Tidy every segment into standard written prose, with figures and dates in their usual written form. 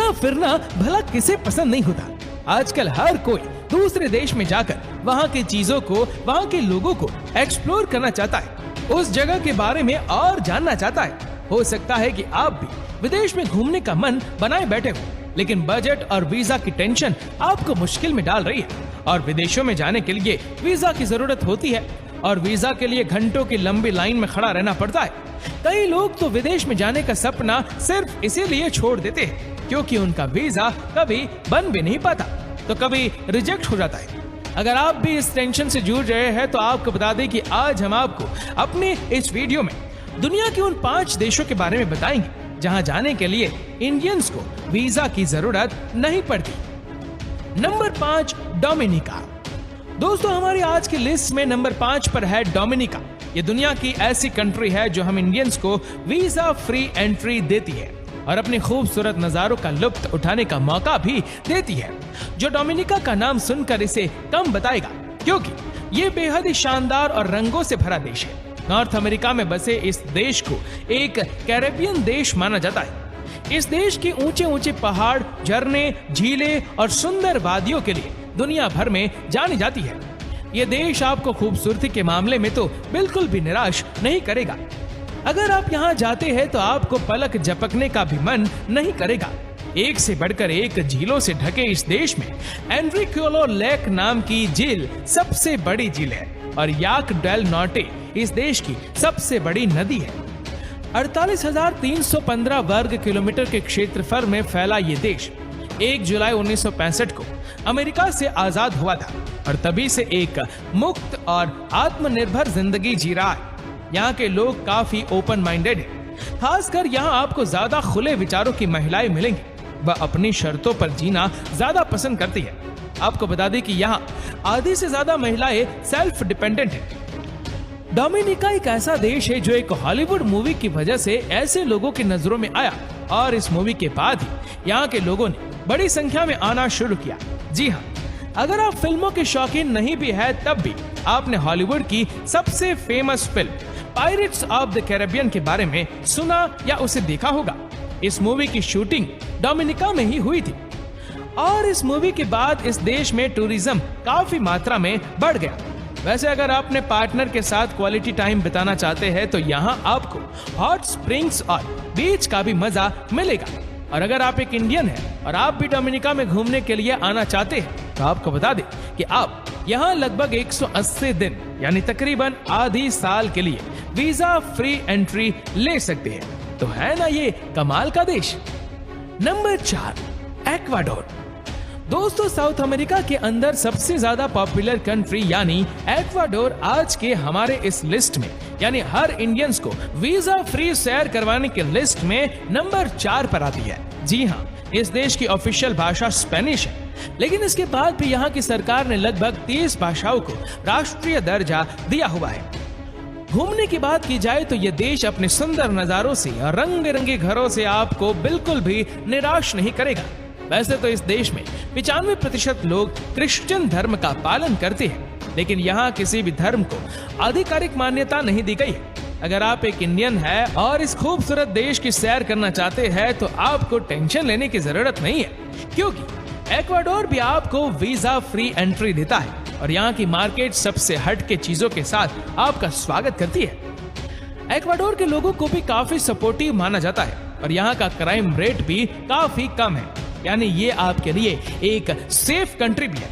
घूमना फिरना भला किसे पसंद नहीं होता। आजकल हर कोई दूसरे देश में जाकर वहाँ की चीजों को, वहाँ के लोगों को एक्सप्लोर करना चाहता है, उस जगह के बारे में और जानना चाहता है। हो सकता है कि आप भी विदेश में घूमने का मन बनाए बैठे हो, लेकिन बजट और वीजा की टेंशन आपको मुश्किल में डाल रही है। और विदेशों में जाने के लिए वीजा की जरूरत होती है और वीजा के लिए घंटों की लंबी लाइन में खड़ा रहना पड़ता है। कई लोग तो विदेश में जाने का सपना सिर्फ इसीलिए छोड़ देते हैं क्योंकि उनका वीजा कभी बन भी नहीं पाता, तो कभी रिजेक्ट हो जाता है। अगर आप भी इस टेंशन से जूझ रहे हैं तो आपको बता दें कि आज हम आपको अपने इस वीडियो में दुनिया के उन 5 देशों के बारे में बताएंगे जहां जाने के लिए इंडियंस को वीजा की जरूरत नहीं पड़ती। Number 5, Dominica. दोस्तों, हमारी आज की लिस्ट में नंबर 5 पर है डोमिनिका। ये दुनिया की ऐसी कंट्री है जो हम इंडियंस को वीजा फ्री एंट्री देती है और अपने खूबसूरत नजारों का लुत्फ उठाने का मौका भी देती है। जो डोमिनिका का नाम सुनकर इसे कम बताएगा, क्योंकि ये बेहद ही शानदार और रंगों से भरा देश है। नॉर्थ अमेरिका में बसे इस देश को एक कैरेबियन देश माना जाता है। इस देश के ऊंचे ऊंचे पहाड़, झरने, झीलें और सुंदर वादियों के लिए दुनिया भर में जानी जाती है। ये देश आपको खूबसूरती के मामले में तो बिल्कुल भी निराश नहीं करेगा। अगर आप यहाँ जाते हैं तो आपको पलक झपकने का भी मन नहीं करेगा। एक से बढ़कर एक झीलों से ढके इस देश में एनरिक्योलो लेक नाम की झील सबसे बड़ी झील है और याक डेल नॉर्टे इस देश की सबसे बड़ी नदी है। 48,315 वर्ग किलोमीटर के क्षेत्रफल में फैला ये देश 1 जुलाई 1965 को अमेरिका से आजाद हुआ था और तभी से एक मुक्त और आत्मनिर्भर जिंदगी जी रहा है। यहाँ के लोग काफी ओपन माइंडेड हैं। खासकर यहाँ आपको ज्यादा खुले विचारों की महिलाएं मिलेंगी। वह अपनी शर्तों पर जीना ज्यादा पसंद करती है। आपको बता दें कि यहाँ आधी से ज्यादा महिलाएं सेल्फ डिपेंडेंट हैं। डोमिनिका एक ऐसा देश है जो एक हॉलीवुड मूवी की वजह से ऐसे लोगों की नजरों में आया और इस मूवी के बाद ही यहाँ के लोगों ने बड़ी संख्या में आना शुरू किया। जी हाँ, अगर आप फिल्मों के शौकीन नहीं भी है तब भी आपने हॉलीवुड की सबसे famous film pirates of the Caribbean के बारे में सुना या उसे देखा होगा। इस मूवी की शूटिंग डोमिनिका में ही हुई थी और इस मूवी के बाद इस देश में टूरिज्म काफी मात्रा में बढ़ गया। वैसे अगर अपने पार्टनर के साथ क्वालिटी टाइम बिताना चाहते हैं तो यहाँ आपको हॉट स्प्रिंग्स और बीच का भी मजा मिलेगा। और अगर आप एक इंडियन हैं और आप भी डोमिनिका में घूमने के लिए आना चाहते हैं तो आपको बता दें कि आप यहाँ लगभग 180 दिन यानी तकरीबन आधी साल के लिए वीजा फ्री एंट्री ले सकते हैं। तो है ना ये कमाल का देश। Number 4, Ecuador. दोस्तों, साउथ अमेरिका के अंदर सबसे ज्यादा पॉपुलर कंट्री यानी एक्वाडोर आज के हमारे इस लिस्ट में यानी हर इंडियंस को वीजा फ्री सैर करवाने के लिस्ट में नंबर 4 पर आती है। जी हाँ, इस देश की ऑफिशियल भाषा स्पेनिश है, लेकिन इसके बाद भी यहाँ की सरकार ने लगभग 30 भाषाओं को राष्ट्रीय दर्जा दिया हुआ है। घूमने की बात की जाए तो ये देश अपने सुंदर नजारों से और रंग बिरंगे घरों से आपको बिल्कुल भी निराश नहीं करेगा। वैसे तो इस देश में 95% लोग क्रिश्चियन धर्म का पालन करते हैं, लेकिन यहाँ किसी भी धर्म को आधिकारिक मान्यता नहीं दी गई है। अगर आप एक इंडियन है और इस खूबसूरत देश की सैर करना चाहते हैं तो आपको टेंशन लेने की जरूरत नहीं है, क्योंकि एक्वाडोर भी आपको वीजा फ्री एंट्री देता है और यहाँ की मार्केट सबसे हट के चीजों के साथ आपका स्वागत करती है। एक्वाडोर के लोगों को भी काफी सपोर्टिव माना जाता है और यहाँ का क्राइम रेट भी काफी कम है, यानी ये आपके लिए एक सेफ कंट्री भी है।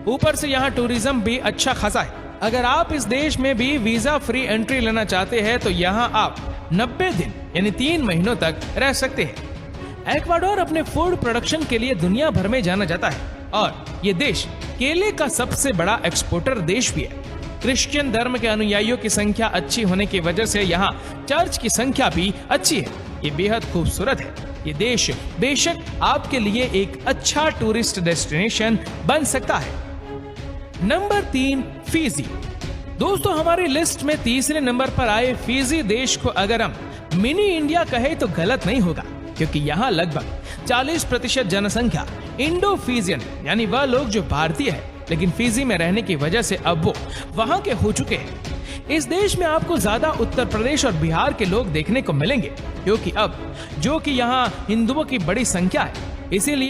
ऊपर से यहाँ टूरिज्म भी अच्छा खासा है। अगर आप इस देश में भी वीजा फ्री एंट्री लेना चाहते हैं तो यहाँ आप 90 दिन यानी 3 महीनों तक रह सकते हैं। एक्वाडोर अपने फूड प्रोडक्शन के लिए दुनिया भर में जाना जाता है और ये देश केले का सबसे बड़ा एक्सपोर्टर देश भी है। क्रिश्चियन धर्म के अनुयायियों की संख्या अच्छी होने की वजह से यहाँ चर्च की संख्या भी अच्छी है। ये बेहद खूबसूरत है। ये देश बेशक आपके लिए एक अच्छा टूरिस्ट डेस्टिनेशन बन सकता है। Number 3, Fiji. दोस्तों, हमारी लिस्ट में तीसरे नंबर पर आए फिजी देश को अगर हम मिनी इंडिया कहे तो गलत नहीं होगा, क्योंकि यहाँ लगभग 40% जनसंख्या इंडो फिजियन यानी वह लोग जो भारतीय है लेकिन फिजी में रहने की वजह से अब वो वहां के हो चुके हैं। इस देश में आपको ज्यादा उत्तर प्रदेश और बिहार के लोग देखने को मिलेंगे, क्योंकि अब जो कि यहाँ हिंदुओं की बड़ी संख्या है इसीलिए